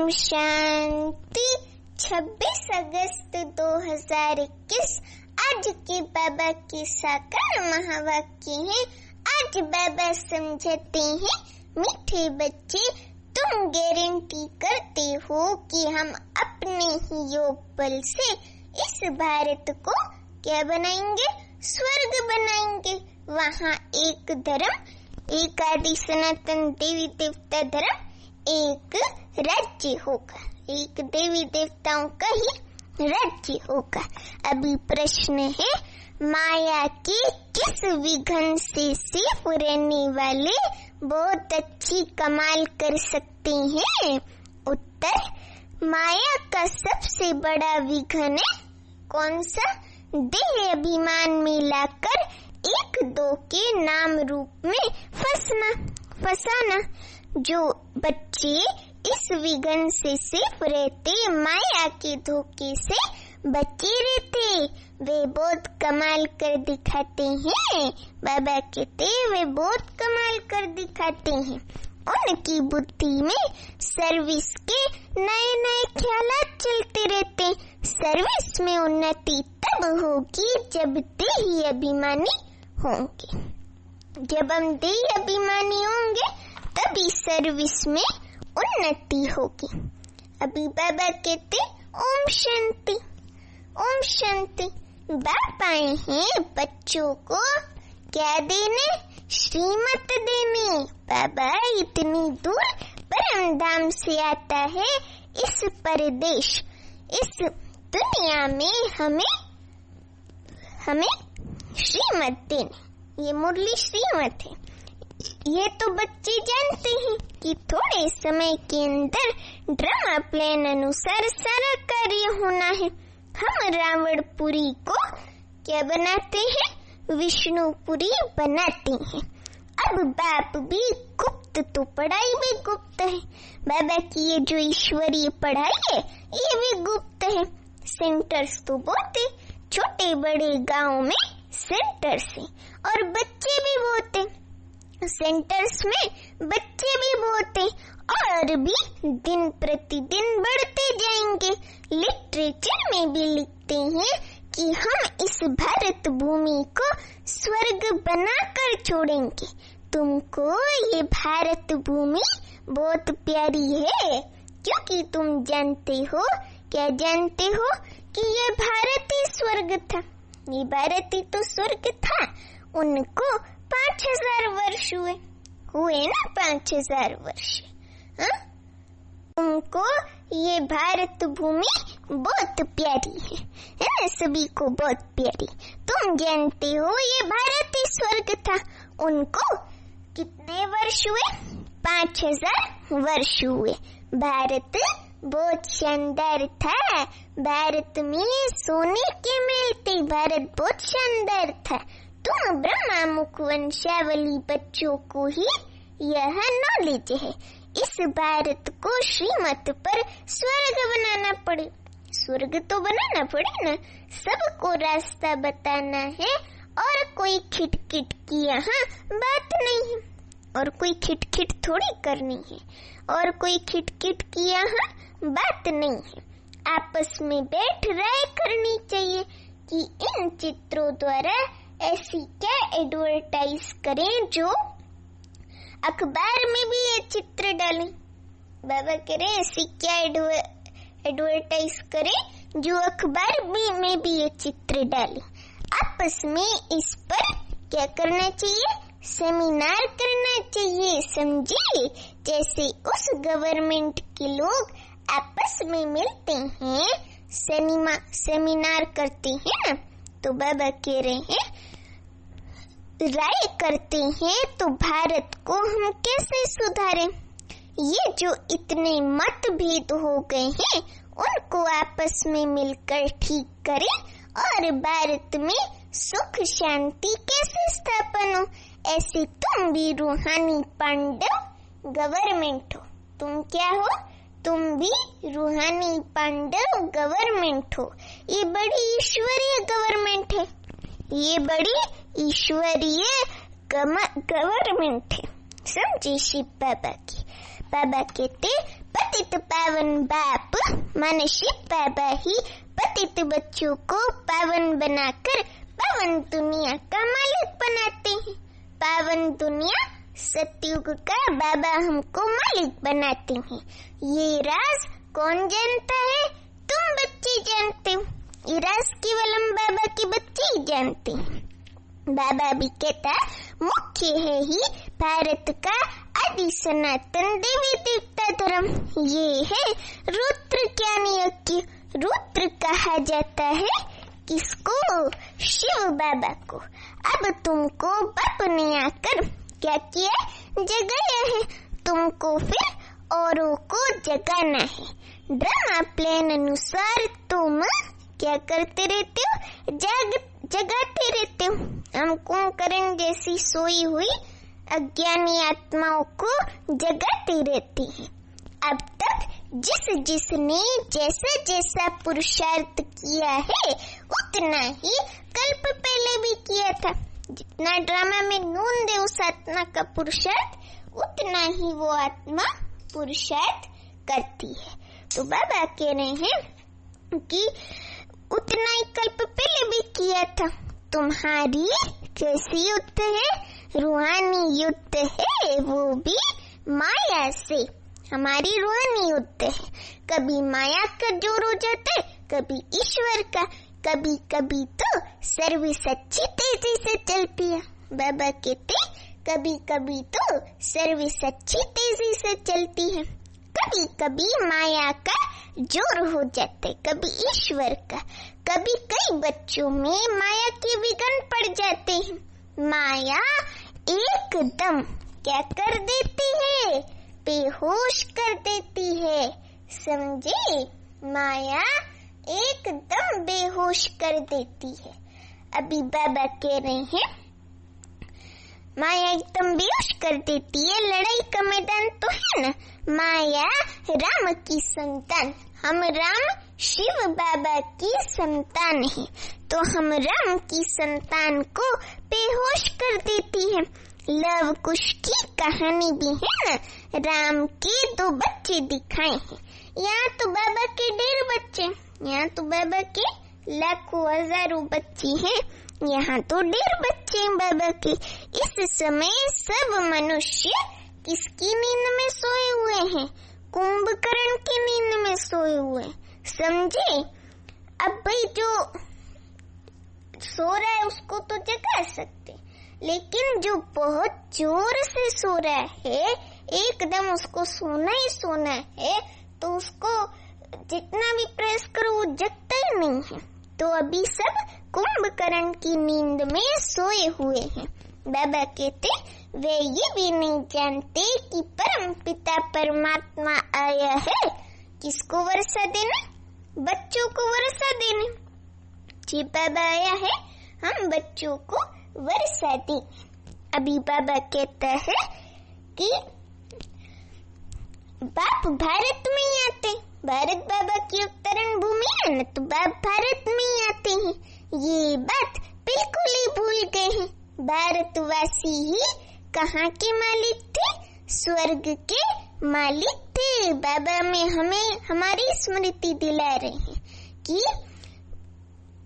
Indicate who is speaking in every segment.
Speaker 1: ओम शांति। 26 अगस्त 2021 आज के बाबा के साकार महावाक्य है। आज बाबा समझाते हैं, मीठे बच्चे, तुम गारंटी करते हो कि हम अपने ही योग बल से इस भारत को क्या बनाएंगे? स्वर्ग बनाएंगे। वहाँ एक धर्म, एक आदि सनातन देवी देवता धर्म, एक राज्य होगा, एक देवी देवताओं का ही राज्य होगा। अभी प्रश्न है, माया के किस विघन से सिर्फ रहने वाले बहुत अच्छी कमाल कर सकते हैं? उत्तर, माया का सबसे बड़ा विघन है कौन सा? देह अभिमान में लाकर एक दो के नाम रूप में फंसाना। जो बच्चे इस विघन से सिर्फ रहते, माया के धोखे से बचे रहते, वे बहुत कमाल कर दिखाते हैं। बाबा कहते वे बहुत कमाल कर दिखाते हैं। उनकी बुद्धि में सर्विस के नए नए ख्यालात चलते रहते। सर्विस में उन्नति तब होगी जब देही अभिमानी होंगे। जब हम देही अभिमानी होंगे तभी सर्विस में उन्नति होगी। अभी बाबा कहते ओम शांति। ओम शांति। बाप आए हैं बच्चों को क्या देने? श्रीमत देने। बाबा इतनी दूर परम धाम से आता है इस परदेश, इस दुनिया में हमें श्रीमत देने। ये मुरली श्रीमत है। ये तो बच्चे जानते हैं कि थोड़े समय के अंदर ड्रामा प्लान अनुसार सारा कार्य होना है। हम रावणपुरी को क्या बनाते हैं? विष्णुपुरी बनाते हैं। अब बाप भी गुप्त, तो पढ़ाई भी गुप्त है। बाबा की ये जो ईश्वरीय पढ़ाई है ये भी गुप्त है। सेंटर्स तो बहुत है, छोटे बड़े गांव में सेंटर्स है और बच्चे भी बहुत है। सेंटर्स में बच्चे भी बहुत है और भी दिन प्रतिदिन बढ़ते जाएंगे। लिटरेचर में भी लिखते हैं कि हम इस भारत भूमि को स्वर्ग बनाकर छोड़ेंगे। तुमको ये भारत भूमि बहुत प्यारी है क्योंकि तुम जानते हो, क्या जानते हो कि ये भारत ही स्वर्ग था। ये भारत ही तो स्वर्ग था। उनको 5000 वर्ष हुए ना, 5000 वर्ष। तुमको ये भारत भूमि बहुत प्यारी है ना? सभी को बहुत प्यारी। तुम जानते हो ये भारत ही स्वर्ग था। उनको कितने वर्ष हुए? 5000 वर्ष हुए। भारत बहुत शानदार था। भारत में सोने के महल थे। भारत बहुत शानदार था। तुम ब्रह्मा मुख वंशावली बच्चों को ही यह नॉलेज है। इस भारत को श्रीमत पर स्वर्ग बनाना पड़े। स्वर्ग तो बनाना पड़े ना, सबको रास्ता बताना है। और कोई खिटखिट की यहाँ बात नहीं है, और कोई खिटखिट थोड़ी करनी है, और कोई खिटखिट की यहाँ बात नहीं है। आपस में बैठ राय करनी चाहिए कि इन चित्रों द्वारा ऐसी क्या एडवर्टाइज करें जो अखबार में भी ये चित्र डालें। बाबा कह रहे ऐसी क्या एडवर्टाइज करें जो अखबार में भी ये चित्र डालें। आपस में इस पर क्या करना चाहिए? सेमिनार करना चाहिए, समझे? जैसे उस गवर्नमेंट के लोग आपस में मिलते हैं, सेमिनार करते हैं ना, तो बाबा कह रहे हैं राय करते हैं तो भारत को हम कैसे सुधारें। ये जो इतने मतभेद हो गए हैं उनको आपस में मिलकर ठीक करें और भारत में सुख शांति कैसे स्थापन हो। ऐसे तुम भी रूहानी पांडव गवर्नमेंट हो। तुम क्या हो? तुम भी रूहानी पांडव गवर्नमेंट हो। ये बड़ी ईश्वरीय गवर्नमेंट है। ये बड़ी ईश्वरीय गवर्नमेंट है, समझे शिव बाबा की। बाबा कहते पतित पावन बाप माने शिव बाबा ही पतित बच्चों को पावन बनाकर पावन दुनिया का मालिक बनाते हैं। पावन दुनिया सतयुग का बाबा हमको मालिक बनाते हैं। ये राज कौन जानता है? तुम बच्चे जानते हो। ये राज केवल हम बाबा के बच्चे ही जानते हैं। बाबा भी कहता मुख्य है ही भारत का आदि सनातन देवी देवता धर्म। ये है रुद्र ज्ञान यज्ञ। रुद्र कहा जाता है किसको? शिव बाबा को। अब तुमको बाप ने आकर क्या किया? जगाया है। तुमको फिर औरों को जगाना है। ड्रामा प्लान अनुसार तुम क्या करते रहते हो? जगाते रहते हो। हम कुंभकर्ण जैसी सोई हुई अज्ञानी आत्माओं को जगाते रहते हैं। अब तक जिसने जैसा जैसा पुरुषार्थ किया है उतना ही कल्प पहले भी किया था। जितना ड्रामा में नून दे उस आत्मा का पुरुषार्थ उतना ही वो आत्मा पुरुषार्थ करती है। तो बाबा कह रहे हैं कि उतना ही कल्प पहले भी किया था। तुम्हारी कैसी युद्ध है? रूहानी युद्ध है, वो भी माया से। हमारी रूहानी युद्ध है। कभी माया का जोर हो जाता है, कभी ईश्वर का, कभी कभी तो सर्विस अच्छी तेजी से चलती है। बाबा कहते कभी कभी तो सर्विस अच्छी तेजी से चलती है। कभी कभी माया का जोर हो जाता है, कभी ईश्वर का। कभी कई बच्चों में माया के विघ्न पड़ जाते हैं। माया एकदम क्या कर देती है? बेहोश कर देती है। समझे? माया एकदम बेहोश कर देती है। अभी बाबा कह रहे हैं माया एकदम बेहोश कर देती है। लड़ाई का मैदान तो है ना। माया राम की संतान, हम राम शिव बाबा की संतान है, तो हम राम की संतान को बेहोश कर देती है। लव कुश की कहानी भी है ना। राम के 2 बच्चे दिखाए हैं। यहाँ तो बाबा के 1.5 बच्चे, यहाँ तो बाबा के लाखों हजारों बच्चे हैं। यहाँ तो 1.5 बच्चे हैं बाबा के। इस समय सब मनुष्य किसकी नींद में सोए हुए हैं? कुंभकर्ण की नींद में सोए हुए। समझे? अब भाई जो सो रहा है उसको तो जगा सकते, लेकिन जो बहुत जोर से सो रहा है, एकदम उसको सोना ही सोना है, तो उसको जितना भी प्रेस करो वो जगता ही नहीं है। तो अभी सब कुंभकर्ण की नींद में सोए हुए हैं। बाबा कहते वे ये भी नहीं जानते कि परम पिता परमात्मा आया है किसको वर्षा देने? बच्चों को वर्षा देने। जी बाबा आया है हम बच्चों को वर्षा दें। अभी बाबा कहता है कि बाप भारत में ही आते। भारत बाबा की अवतरण भूमि है न, तो बाप भारत में ही आते हैं। ये बात बिल्कुल ही भूल गए हैं। भारतवासी ही कहाँ के मालिक थे? स्वर्ग के मालिक थे। बाबा में हमें हमारी स्मृति दिला रहे हैं कि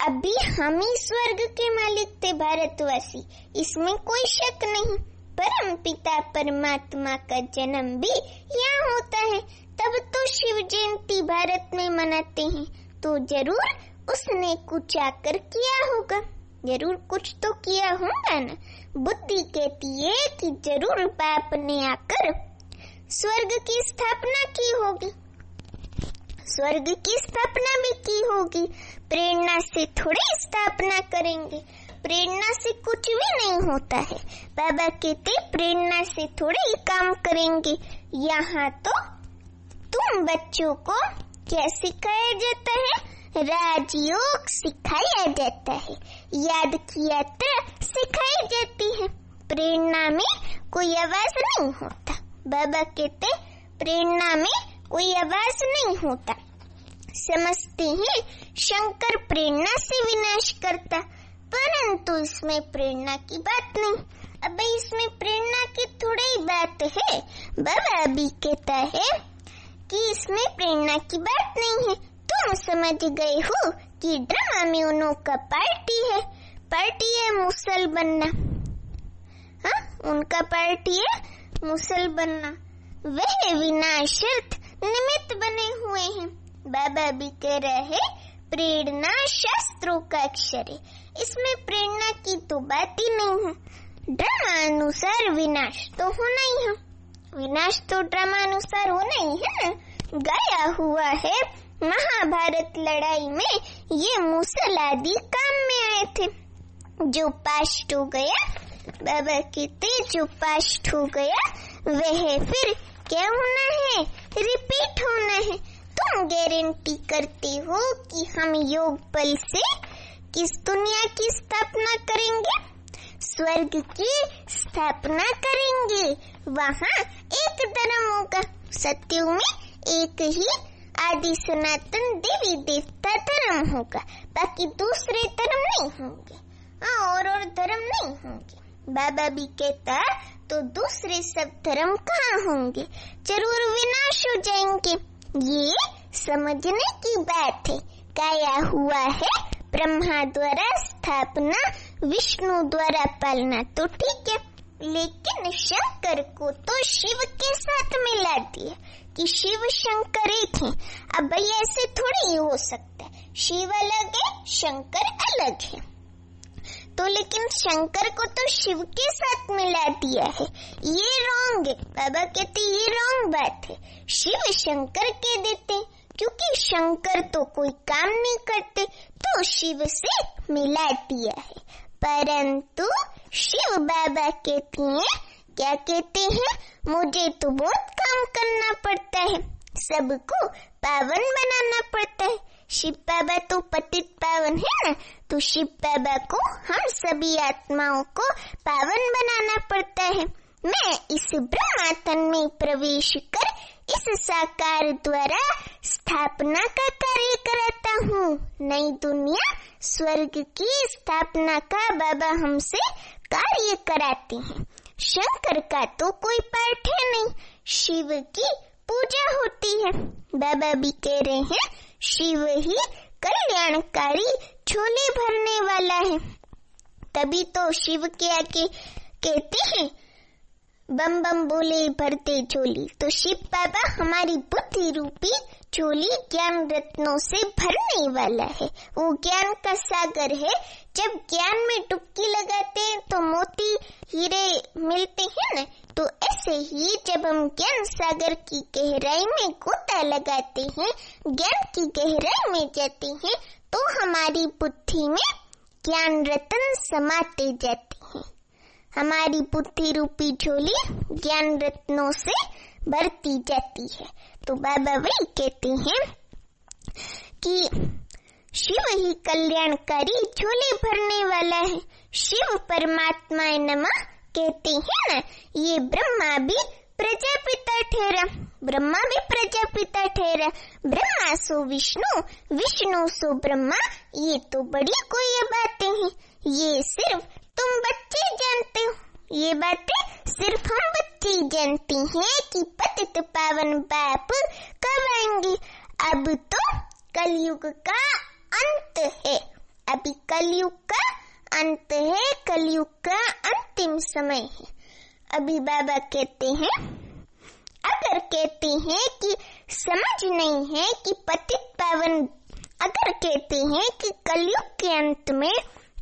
Speaker 1: अभी हम ही स्वर्ग के मालिक थे, भारतवासी। इसमें कोई शक नहीं। परम पिता परमात्मा का जन्म भी यहाँ होता है। तब तो शिव जयंती भारत में मनाते हैं, तो जरूर उसने कुछ आकर किया होगा। जरूर कुछ तो किया होगा ना। बुद्धि कहती है कि जरूर बाप ने आकर स्वर्ग की स्थापना की होगी। स्वर्ग की स्थापना भी की होगी। प्रेरणा से थोड़ी स्थापना करेंगे। प्रेरणा से कुछ भी नहीं होता है। बाबा कहते प्रेरणा से थोड़े ही काम करेंगे। यहाँ तो तुम बच्चों को क्या सिखाया जाता है? राजयोग सिखाया जाता है। याद किया तो सिखाई जाती है। प्रेरणा में कोई आवाज नहीं होता। बाबा कहते प्रेरणा में कोई आवाज नहीं होता। समझते हैं शंकर प्रेरणा से विनाश करता, परंतु इसमें प्रेरणा की बात नहीं। अब इसमें प्रेरणा की थोड़ी बात है। बाबा अभी कहता है कि इसमें प्रेरणा की बात नहीं है। तुम समझ गए हो कि ड्रामा में उन्हों का पार्टी है मुसल बनना। हाँ, उनका पार्टी है मुसल बनना। वह विनाशर्थ निमित्त बने हुए हैं। बाबा भी कह रहे प्रेरणा शास्त्रों का अक्षर है, इसमें प्रेरणा की तो बात ही नहीं है। ड्रामा अनुसार विनाश तो होना ही है, विनाश तो ड्रामा अनुसार होना ही है ना। गाया हुआ है महाभारत लड़ाई में ये मुसल आदि काम में आए थे। जो पास्ट हो गया, बाबा कहते जो पास्ट हो गया वह फिर क्या होना है, रिपीट होना है। तुम गारंटी करते हो कि हम योग बल से किस दुनिया की स्थापना करेंगे? स्वर्ग की स्थापना करेंगे। वहाँ एक धर्म होगा, सत्युग में एक ही आदि सनातन देवी देवता धर्म होगा, बाकी दूसरे धर्म नहीं होंगे। और धर्म नहीं होंगे। बाबा भी कहता तो दूसरे सब धर्म कहाँ होंगे, जरूर विनाश हो जाएंगे। ये समझने की बात है। गाया हुआ है ब्रह्मा द्वारा स्थापना, विष्णु द्वारा पालना, तो ठीक है। लेकिन शंकर को तो शिव के साथ मिला दिया कि शिव शंकर एक है। अब भाई ऐसे थोड़ी हो सकता है, शिव अलग है शंकर अलग है। तो लेकिन शंकर को तो शिव के साथ मिला दिया है, ये रॉन्ग है। बाबा कहते ये रॉन्ग बात है। शिव शंकर कह देते क्योंकि शंकर तो कोई काम नहीं करते, तो शिव से मिला दिया है। परंतु शिव बाबा कहते हैं, क्या कहते हैं, मुझे तो बहुत काम करना पड़ता है, सबको पावन बनाना पड़ता है। शिव बाबा तो पतित पावन है ना, तो शिव बाबा को हम सभी आत्माओं को पावन बनाना पड़ता है। मैं इस ब्रह्मा तन में प्रवेश कर इस साकार द्वारा स्थापना का कार्य कराता हूँ। नई दुनिया स्वर्ग की स्थापना का बाबा हमसे कार्य कराते हैं। शंकर का तो कोई पाठ है नहीं, शिव की पूजा होती है। बाबा भी कह रहे हैं शिव ही कल्याणकारी झोले भरने वाला है। तभी तो शिव के आगे कहते हैं बम बम बोले भरते झोली। तो शिव बाबा हमारी बुद्धि रूपी झोली ज्ञान रत्नों से भरने वाला है। वो ज्ञान का सागर है। जब ज्ञान में डुबकी लगाते हैं तो मोती हीरे मिलते हैं ना, तो ऐसे ही जब हम ज्ञान सागर की गहराई में गोता लगाते हैं, ज्ञान की गहराई में जाते हैं, तो हमारी बुद्धि में ज्ञान रत्न समाते जाते हैं। हमारी बुद्धि रूपी झोली ज्ञान रत्नों से भरती जाती है। तो बाबा वही कहते हैं कि शिव ही कल्याणकारी झोले भरने वाला है। शिव परमात्मा नमः कहते हैं ना, ये ब्रह्मा भी प्रजापिता ठहरा, ब्रह्मा भी प्रजापिता ठहरा। ब्रह्मा सो विष्णु, विष्णु सो ब्रह्मा, ये तो बड़ी कोई बातें हैं। ये सिर्फ तुम बच्चे जानते हो, ये बातें सिर्फ हम बच्चे जानते हैं कि पतित पावन बाप कब आएंगे। अब तो कलयुग का अंत है, अभी कलयुग का अंत है, कलयुग का अंतिम समय है। अभी बाबा कहते हैं, अगर कहते हैं कि समझ नहीं है कि पतित पावन, अगर कहते हैं कि कलयुग के अंत में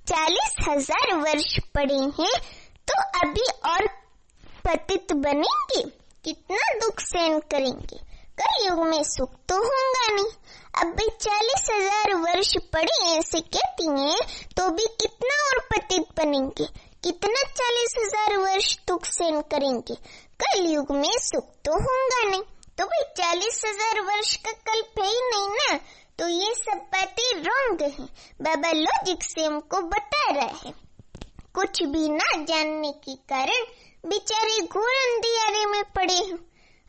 Speaker 1: 40,000 वर्ष पड़े हैं, तो अभी और पतित बनेंगे, कितना दुख सहन करेंगे। कलयुग में सुख तो होगा नहीं। अब भी 40,000 वर्ष पड़े ऐसे कहती हैं, तो भी कितना और पतित बनेंगे, कितना 40,000 वर्ष दुख सहन करेंगे। कलयुग में सुख तो होगा नहीं, तो भाई 40,000 वर्ष का कल्प है ही नहीं ना। तो ये सब बातें रॉन्ग हैं। बाबा लॉजिक से हमको बता रहा है। कुछ भी ना जानने के कारण बेचारे घोर अंधियारे में पड़े हैं,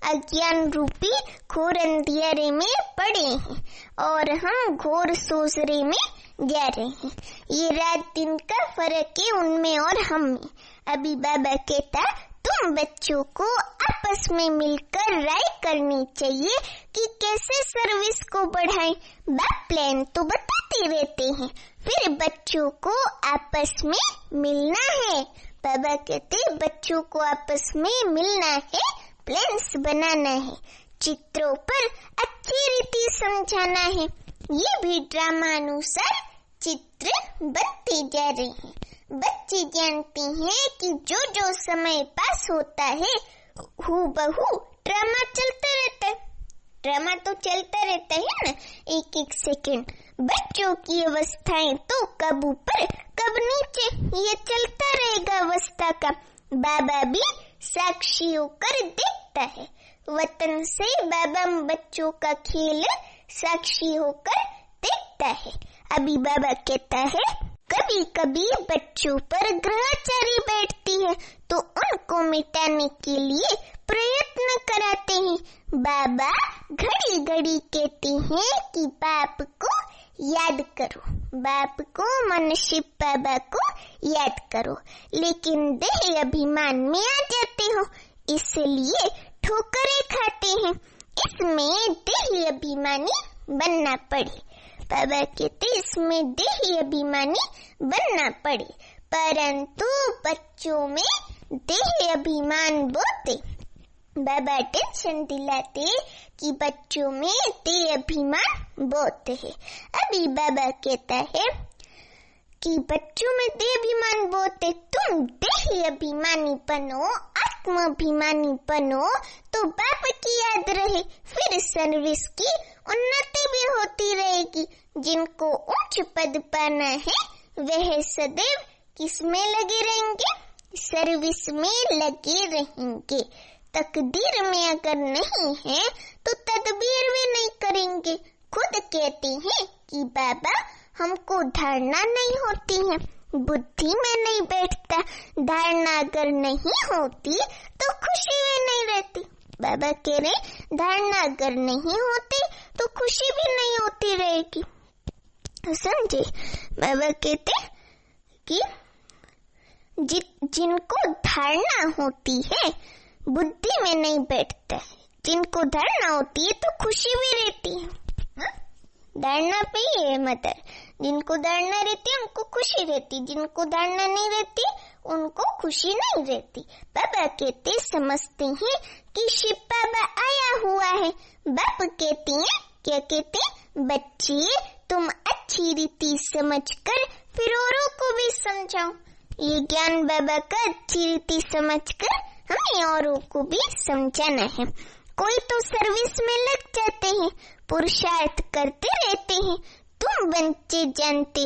Speaker 1: अज्ञान रूपी घोर अंधियारे में पड़े हैं, और हम घोर सोचरे में जा रहे हैं। ये रात दिन का फर्क है उनमें और हम में। अभी बाबा कहता तुम बच्चों को आपस में मिलकर राय करनी चाहिए कि कैसे सर्विस को बढ़ाएं। बाप प्लान तो बताते रहते हैं, फिर बच्चों को आपस में मिलना है। बाबा कहते बच्चों को आपस में मिलना है, प्लान्स बनाना है, चित्रों पर अच्छी रीति समझाना है। ये भी ड्रामा अनुसार चित्र बनते जा रहे हैं। बच्चे जानते हैं कि जो जो समय पास होता है हूबहू ड्रामा चलता रहता है। ड्रामा तो चलता रहता है ना, एक एक सेकंड। बच्चों की अवस्थाएं तो कब ऊपर कब नीचे, ये चलता रहेगा अवस्था का। बाबा भी साक्षी होकर देखता है। वतन से बाबा बच्चों का खेल साक्षी होकर देखता है। अभी बाबा कहता है कभी कभी बच्चों पर ग्रहचारी बैठती है तो उनको मिटाने के लिए प्रयत्न कराते हैं। बाबा घड़ी घड़ी कहते हैं कि बाप को याद करो, बाप को मनशिव बाबा को याद करो, लेकिन देह अभिमान में आ जाते हो, इसलिए ठोकरें खाते हैं। इसमें देह अभिमानी बनना पड़े। बाबा कहते इसमें देह अभिमानी बनना पड़े, परंतु बच्चों में देह अभिमान बोते। बाबा टेंशन दिलाते कि बच्चों में देह अभिमान बहुत है। अभी बाबा कहता है कि बच्चों में देह अभिमान बहुत है, तुम देह अभिमानी बनो, आत्माभिमानी बनो तो बाप की याद रहे, फिर सर्विस की उन्नति भी होती रहेगी। जिनको उच्च पद पाना है वह सदैव किसमें लगे रहेंगे? सर्विस में लगे रहेंगे। तकदीर में अगर नहीं है तो तदबीर भी नहीं करेंगे। खुद कहते हैं कि बाबा हमको धारणा नहीं होती है, बुद्धि में नहीं बैठता। धारणा अगर नहीं होती तो खुशी में नहीं रहती। बाबा कह रहे धारणा अगर नहीं होती तो खुशी भी नहीं होती रहेगी। समझे? बाबा कहते कि जिनको धारणा होती है बुद्धि में नहीं बैठता है, जिनको धारणा होती है तो खुशी भी रहती है। धारणा पे ही है मदर। जिनको धारणा रहती है उनको खुशी रहती, जिनको धारणा नहीं रहती उनको खुशी नहीं रहती। बाबा कहते समझते हैं कि शिव बाबा आया हुआ है। बाप कहते हैं, क्या कहते? बच्चे तुम अच्छी रीति समझकर फिर औरों को भी समझाओ। ये ज्ञान बाबा का अच्छी रीति समझकर हमें औरों को भी समझाना है। कोई तो सर्विस में लग जाते हैं, पुरुषार्थ करते रहते हैं। तुम बच्चे जानते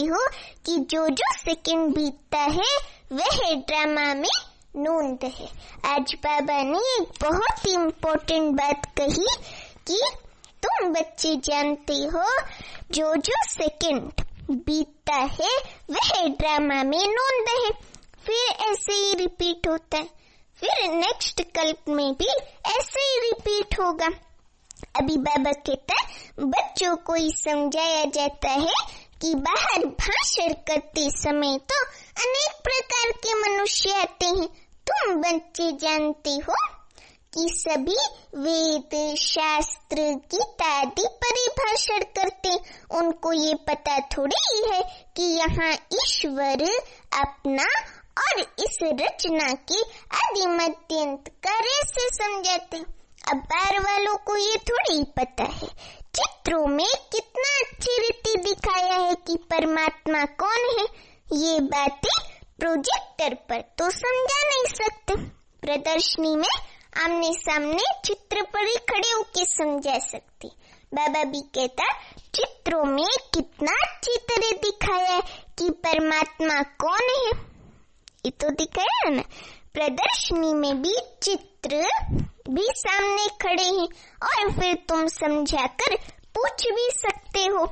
Speaker 1: हो कि जो जो सेकंड बीतता है वह ड्रामा में नूंद है। आज बाबा ने एक बहुत ही इम्पोर्टेंट बात कही कि तुम बच्चे जानते हो जो जो सेकंड बीतता है वह ड्रामा में नूंद है। फिर ऐसे ही रिपीट होता है, फिर नेक्स्ट कल्प में भी ऐसे ही रिपीट होगा। अभी बाबा कहता है बच्चों को ही समझाया जाता है कि बाहर भाषण करते समय तो अनेक प्रकार के मनुष्य आते हैं। तुम बच्चे जानते हो कि सभी वेद शास्त्र गीता आदि परिभाषण करते, उनको ये पता थोड़ी ही है कि यहाँ ईश्वर अपना और इस रचना के आदि मध्यंत कार्य से समझाते। अब बाहर वालों को ये थोड़ी पता है। चित्रों में कितना अच्छी रीति दिखाया है कि परमात्मा कौन है। ये बातें प्रोजेक्टर पर तो समझा नहीं सकते, प्रदर्शनी में आमने सामने चित्र पर ही खड़े होके समझा सकते। बाबा भी कहता चित्रों में कितना अच्छी तरह दिखाया है कि परमात्मा कौन है। ये तो दिखाया ना, प्रदर्शनी में भी चित्र भी सामने खड़े हैं और फिर तुम समझाकर पूछ भी सकते हो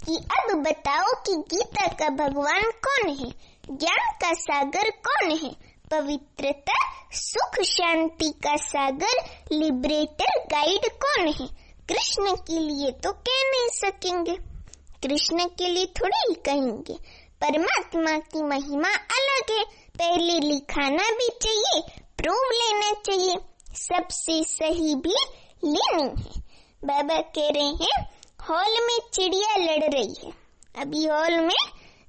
Speaker 1: कि अब बताओ कि गीता का भगवान कौन है, ज्ञान का सागर कौन है, पवित्रता सुख शांति का सागर लिबरेटर गाइड कौन है। कृष्ण के लिए तो कह नहीं सकेंगे, कृष्ण के लिए थोड़ी ही कहेंगे। परमात्मा की महिमा अलग है, पहले लिखाना भी चाहिए, प्रूफ लेना चाहिए, सबसे सही भी लेनी है। बाबा कह रहे हैं हॉल में चिड़िया लड़ रही है। अभी हॉल में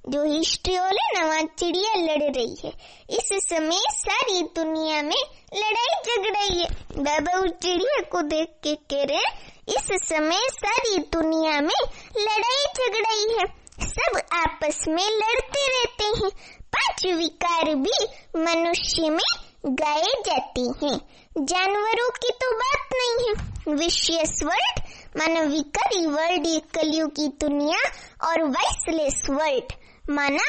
Speaker 1: जो हिस्ट्री हॉल है ना, वहाँ चिड़िया लड़ रही है। इस समय सारी दुनिया में लड़ाई झगड़ रही है। बाबा उस चिड़िया को देख के कह रहे इस समय सारी दुनिया में लड़ाई झगड़ रही है, सब आपस में लड़ते रहते हैं। 5 विकार भी मनुष्य में गाए जाते हैं, जानवरों की तो बात नहीं है। विशियस वर्ल्ड माना विकारी वर्ल्ड, कलयुगी दुनिया, और वाइसलेस वर्ल्ड माना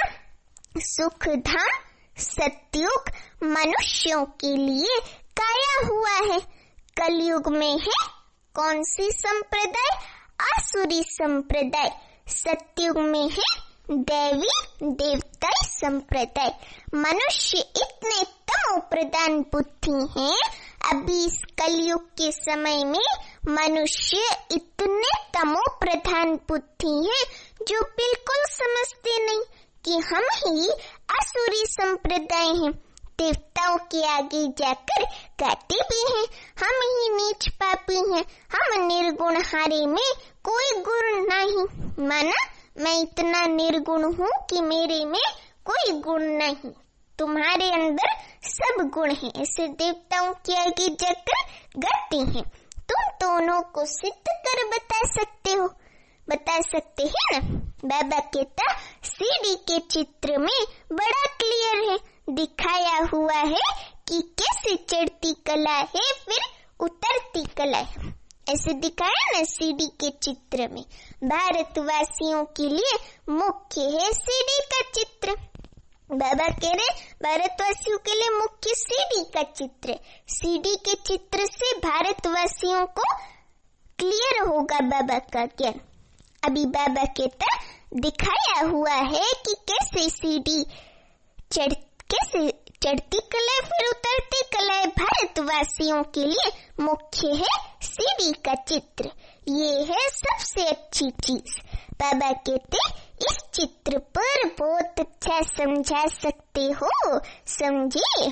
Speaker 1: सुख धाम सतयुग मनुष्यों के लिए काया हुआ है। कलयुग में है कौन सी संप्रदाय? आसुरी संप्रदाय। सतयुग में है देवी देवताई संप्रदाय। मनुष्य इतने तमो प्रधान बुद्धि हैं, अभी इस कलयुग के समय में मनुष्य इतने तमो प्रधान बुद्धि हैं जो बिल्कुल समझते नहीं कि हम ही आसुरी संप्रदाय हैं। देवताओं के आगे जाकर गाते भी हैं हम ही नीच पापी हैं, हम निर्गुण हारे में कोई गुण नहीं। माना मैं इतना निर्गुण हूँ कि मेरे में कोई गुण नहीं, तुम्हारे अंदर सब गुण हैं, ऐसे देवताओं के आगे जाकर गाते हैं। तुम दोनों को सिद्ध कर बता सकते हो, बता सकते हैं ना? बाबा कहता सीढ़ी के चित्र में बड़ा क्लियर है, दिखाया हुआ है कि कैसे चढ़ती कला है फिर उतरती कला है। ऐसे दिखाया ना सीढ़ी के चित्र में। भारतवासियों के लिए मुख्य है सीढ़ी का चित्र। बाबा कह रहे भारतवासियों के लिए मुख्य सीढ़ी का चित्र। सीढ़ी के चित्र से भारतवासियों को क्लियर होगा बाबा का ज्ञान। अभी बाबा कहता दिखाया हुआ है कि कैसे सीढ़ी कैसे चढ़ती कला फिर उतरती कला। भारतवासियों के लिए मुख्य है सीढ़ी का चित्र, ये है सबसे अच्छी चीज। बाबा कहते इस चित्र पर बहुत अच्छा समझा सकते हो, समझे?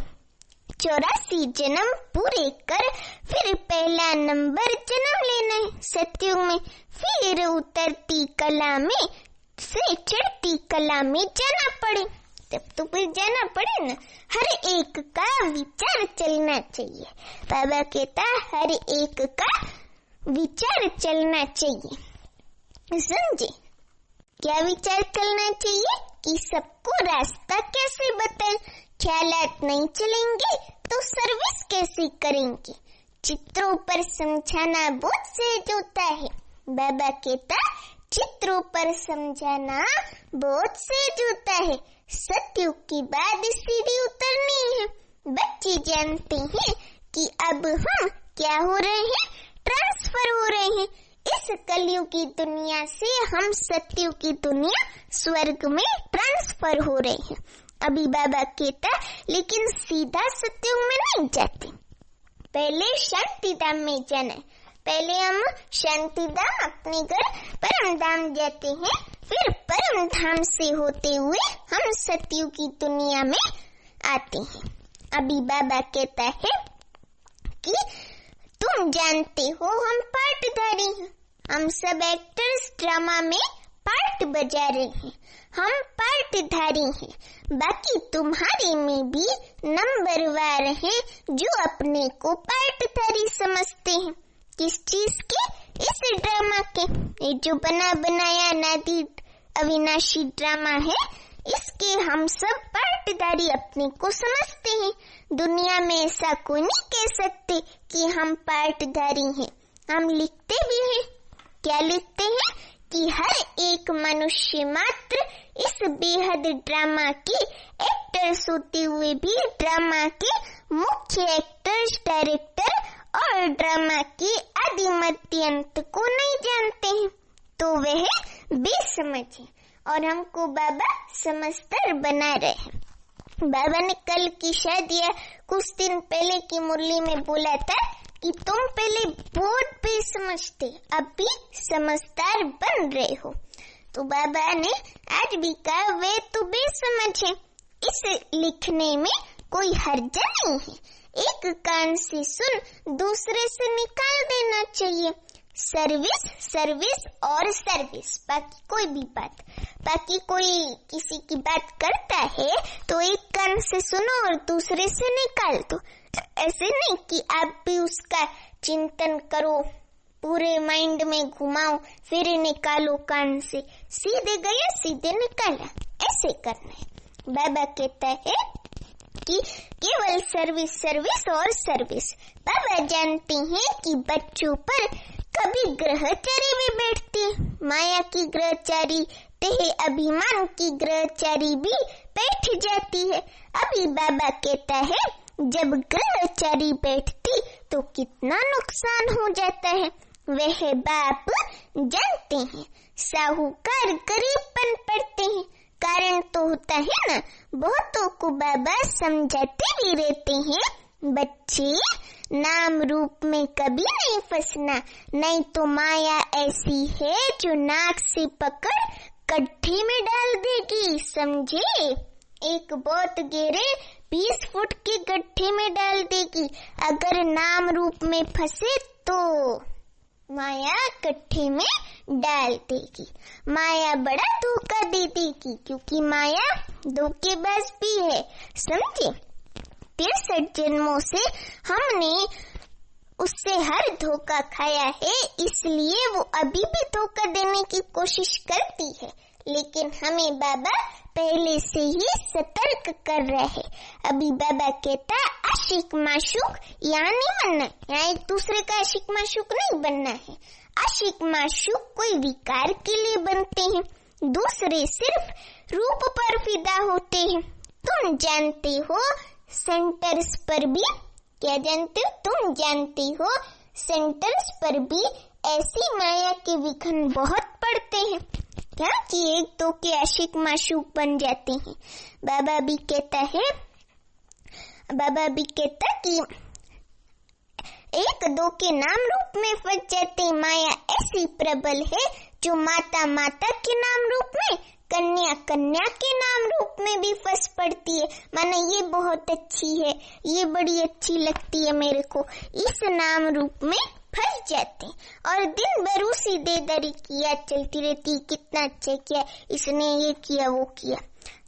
Speaker 1: 84 जन्म पूरे कर फिर पहला नंबर जन्म लेना है सतयुग में, फिर उतरती कला में से चढ़ती कला में जाना पड़े। तब तो फिर जाना पड़े ना। हर एक का विचार चलना चाहिए। बाबा कहता हर एक का विचार चलना चाहिए, समझे? क्या विचार चलना चाहिए कि सबको रास्ता कैसे बताएं। ख्यालात नहीं चलेंगे तो सर्विस कैसे करेंगे। चित्रों पर समझाना बहुत सहज होता है। बाबा कहता चित्रों पर समझाना बहुत सहज होता है। सतयुग के बाद सीढ़ी उतरनी है। बच्चे जानते हैं कि अब हम क्या हो रहे हैं, ट्रांसफर हो रहे हैं। इस कलयुग की दुनिया से हम सतयुग की दुनिया स्वर्ग में ट्रांसफर हो रहे हैं। अभी बाबा कहता लेकिन सीधा सतयुग में नहीं जाते, पहले शांति धाम में जाना है। पहले हम शांति धाम अपने घर परम धाम जाते हैं, फिर परम धाम से होते हुए हम सतयुग की दुनिया में आते हैं। अभी बाबा कहता है कि तुम जानते हो हम पार्टधारी हैं, हम सब एक्टर्स ड्रामा में पार्ट बजा रहे हैं, हम पार्टधारी हैं। बाकी तुम्हारे में भी नंबरवार हैं जो अपने को पार्टधारी समझते हैं। किस चीज के? इस ड्रामा के। ये जो बना बनाया नादी अविनाशी ड्रामा है, इसके हम सब पार्टधारी अपने को समझते हैं। दुनिया में ऐसा कोई नहीं कह सकते कि हम पार्टधारी हैं। हम लिखते भी हैं। क्या लिखते हैं कि हर एक मनुष्य मात्र इस बेहद ड्रामा के एक्टर्स होते हुए भी ड्रामा के मुख्य एक्टर्स, डायरेक्टर और ड्रामा के आदि मध्य अंत को नहीं जानते हैं, तो वह बेसमझ है और हमको बाबा समझदार बना रहे हैं। बाबा ने कल की शायद या कुछ दिन पहले की मुरली में बोला था कि तुम पहले बहुत बेसमझ थे, अब भी समझदार बन रहे हो। तो बाबा ने आज भी कहा वे तो बेसमझ है, इस लिखने में कोई हर्ज नहीं है। एक कान से सुन दूसरे से निकाल देना चाहिए। सर्विस सर्विस और सर्विस, बाकी कोई भी बात। बाकी कोई किसी की बात करता है तो एक कान से सुनो और दूसरे से निकाल दो। ऐसे नहीं कि आप भी उसका चिंतन करो, पूरे माइंड में घुमाओ, फिर निकालो कान से। सीधे गया सीधे निकाला, ऐसे करना है। बाबा कहता है कि केवल सर्विस सर्विस और सर्विस। बाबा जानते हैं कि बच्चों पर कभी ग्रहचारी भी बैठती है। माया की ग्रहचारी, तेहे अभिमान की ग्रहचारी भी बैठ जाती है। अभी बाबा कहता है जब ग्रहचारी बैठती तो कितना नुकसान हो जाता है। वह बाप जानते हैं। साहूकार गरीबपन पड़ते हैं, कारण तो होता है ना। बहुतों को बाबा समझाते भी रहते हैं, बच्चे नाम रूप में कभी नहीं फंसना, नहीं तो माया ऐसी है जो नाक से पकड़ गड्ढे में डाल देगी, समझे। एक बहुत गहरे 20 फुट के गड्ढे में डाल देगी। अगर नाम रूप में फंसे तो माया गड्ढे में डाल देगी। माया बड़ा धोखा दे देगी, क्योंकि माया धोखेबाज भी है, समझे। 63 जन्मों से हमने उससे हर धोखा खाया है, इसलिए वो अभी भी धोखा देने की कोशिश करती है। लेकिन हमें बाबा पहले से ही सतर्क कर रहा है। अभी बाबा कहता आशिक माशूक यहाँ नहीं बनना, यहाँ एक दूसरे का आशिक माशूक नहीं बनना है। आशिक माशूक कोई विकार के लिए बनते हैं, दूसरे सिर्फ रूप पर फिदा होते हैं। तुम जानते हो सेंटर्स पर भी, क्या जानते हो, तुम जानते हो सेंटर्स पर भी ऐसी माया के विघ्न बहुत पड़ते हैं, क्या कि एक दो के आशिक माशूक बन जाते हैं। बाबा भी कहता कि एक दो के नाम रूप में फंस जाते। माया ऐसी प्रबल है जो माता माता के नाम रूप में, कन्या कन्या के नाम रूप में भी फंस पड़ती है। माना ये बहुत अच्छी है, ये बड़ी अच्छी लगती है मेरे को, इस नाम रूप में फंस जाते और दिन भर उसी देदारी की याद चलती रहती, कितना अच्छा किया इसने, ये किया वो किया।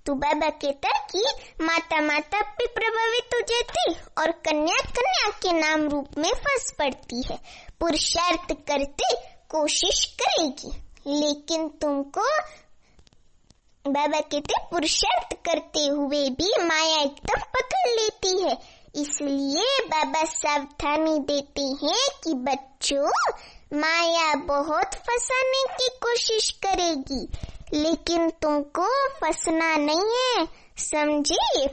Speaker 1: तो बाबा कहता कि माता माता पे प्रभावित हो जाती और कन्या कन्या के नाम रूप में फंस पड़ती है। पुरुषार्थ करते कोशिश करेगी, लेकिन तुमको, बाबा कहते पुरुषार्थ करते हुए भी माया एकदम पकड़ लेती है। इसलिए बाबा सावधानी देते हैं कि बच्चों, माया बहुत फंसाने की कोशिश करेगी, लेकिन तुमको फंसना नहीं है, समझे।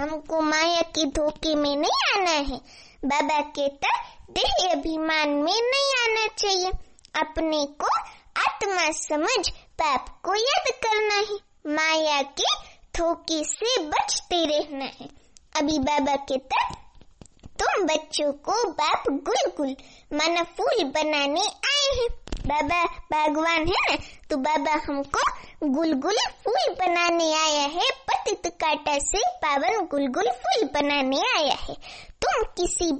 Speaker 1: हमको माया के धोखे में नहीं आना है। बाबा कहता देह अभिमान में नहीं आना चाहिए, अपने को आत्मा समझ पाप को याद करना है, माया के धोखे से बचते रहना है। अभी बाबा कहता तुम बच्चों को बाप गुलगुल माना फूल बनाने आए हैं। बाबा भगवान है ना, तो बाबा हमको गुलगुल फूल बनाने आया है, पतित कांटा से पावन गुलगुल फूल बनाने आया है। तुम्हें किसी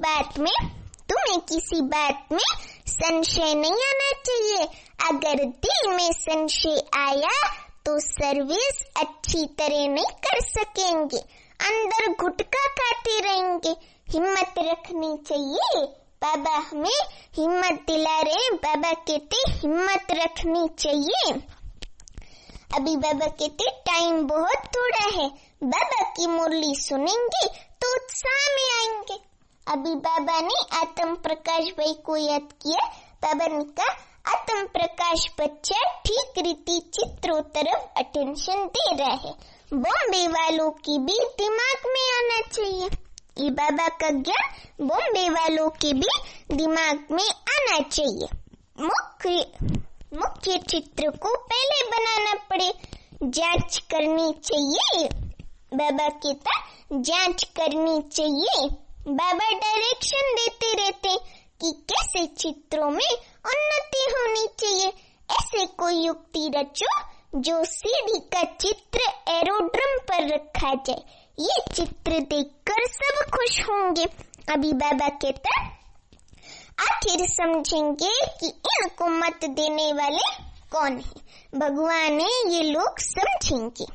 Speaker 1: बात में संशय नहीं आना चाहिए। अगर दिल में संशय आया तो सर्विस अच्छी तरह नहीं कर सकेंगे, अंदर गुटका खाते रहेंगे। हिम्मत रखनी चाहिए, बाबा हमें हिम्मत दिला रहे। बाबा कहते हिम्मत रखनी चाहिए। अभी बाबा कहते टाइम बहुत थोड़ा है, बाबा की मुरली सुनेंगे तो उत्साह में आएंगे। अभी बाबा ने आत्म प्रकाश भाई को याद किया। बाबा ने कहा आत्म प्रकाश बच्चा ठीक रीति चित्रों तरफ अटेंशन दे रहा है, बॉम्बे वालों की भी दिमाग में आना चाहिए। ये बाबा का ज्ञान बॉम्बे वालों के भी दिमाग में आना चाहिए। मुख्य चित्र को पहले बनाना पड़े, जांच करनी चाहिए। बाबा कहता जांच करनी चाहिए। बाबा डायरेक्शन देते रहते कि कैसे चित्रों में उन्नति होनी चाहिए। ऐसे कोई युक्ति रचो जो सीढ़ी का चित्र एरोड्रम पर रखा जाए। ये चित्र देखकर सब खुश होंगे। अभी बाबा कहता, आखिर समझेंगे कि इनको मत देने वाले कौन है। भगवान है, ये लोग समझेंगे।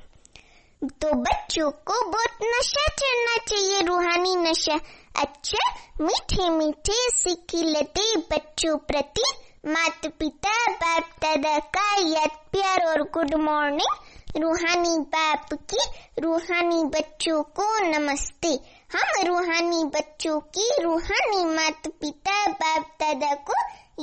Speaker 1: तो बच्चों को बहुत नशा चढ़ना चाहिए, रूहानी नशा। अच्छा, मीठे मीठे सीखी लते बच्चों प्रति माता पिता बाप दादा का याद प्यार और गुड मॉर्निंग। रूहानी बाप की रूहानी बच्चों को नमस्ते। हम रूहानी बच्चों की रूहानी माता पिता बाप दादा को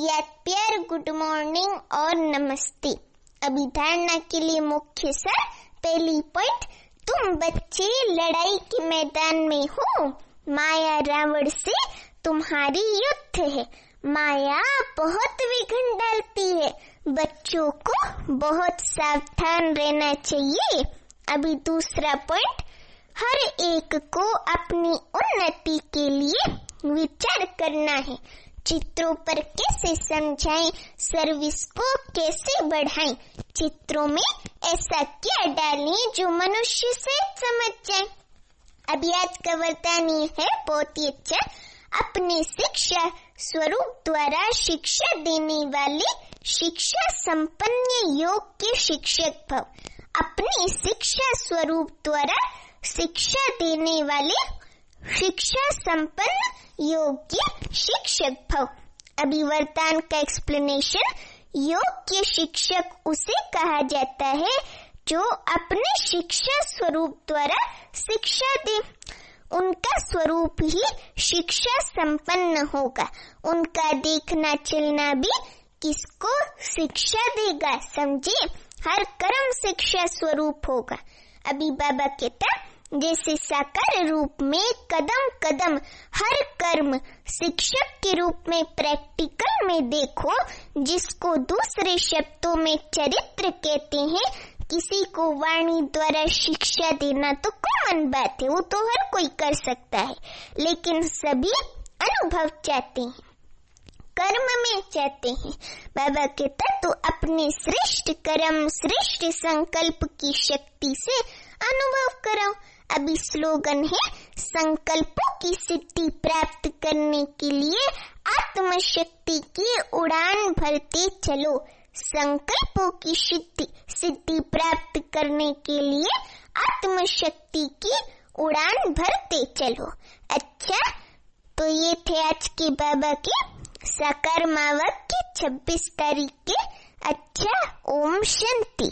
Speaker 1: याद प्यार गुड मॉर्निंग और नमस्ते। अभी धारणा के लिए मुख्य सार। पहली पॉइंट, तुम बच्चे लड़ाई के मैदान में हो। माया रावण से तुम्हारी युद्ध है। माया बहुत विघ्न डालती है। बच्चों को बहुत सावधान रहना चाहिए। अभी दूसरा पॉइंट, हर एक को अपनी उन्नति के लिए विचार करना है। चित्रों पर कैसे समझाएं, सर्विस को कैसे बढ़ाएं, चित्रों में ऐसा क्या डालें जो मनुष्य से समझ जाए। अभी आज का वरदान ये है, बहुत ही अच्छा, अपने शिक्षा स्वरूप द्वारा शिक्षा देने वाले शिक्षा संपन्न योग्य शिक्षक भव। अपनी शिक्षा स्वरूप द्वारा शिक्षा देने वाले शिक्षा संपन्न योग्य शिक्षक भव। अभी वरदान का एक्सप्लेनेशन, योग्य शिक्षक उसे कहा जाता है जो अपने शिक्षा स्वरूप द्वारा शिक्षा दे। उनका स्वरूप ही शिक्षा संपन्न होगा। उनका देखना चलना भी किसको शिक्षा देगा, समझे। हर कर्म शिक्षा स्वरूप होगा। अभी बाबा कहता, जैसे साकार रूप में कदम कदम हर कर्म शिक्षक के रूप में प्रैक्टिकल में देखो, जिसको दूसरे शब्दों में चरित्र कहते हैं। किसी को वाणी द्वारा शिक्षा देना तो कॉमन बात है, वो तो हर कोई कर सकता है, लेकिन सभी अनुभव चाहते हैं, कर्म में चाहते हैं। बाबा कहता, तो अपने श्रेष्ठ कर्म श्रेष्ठ संकल्प की शक्ति से अनुभव करो। अभी स्लोगन है, संकल्पों की सिद्धि प्राप्त करने के लिए आत्मशक्ति की उड़ान भरते चलो। संकल्पों की सिद्धि प्राप्त करने के लिए आत्मशक्ति की उड़ान भरते चलो। अच्छा, तो ये थे आज के बाबा के साकार मावक के 26 तारीख के। अच्छा, ओम शांति।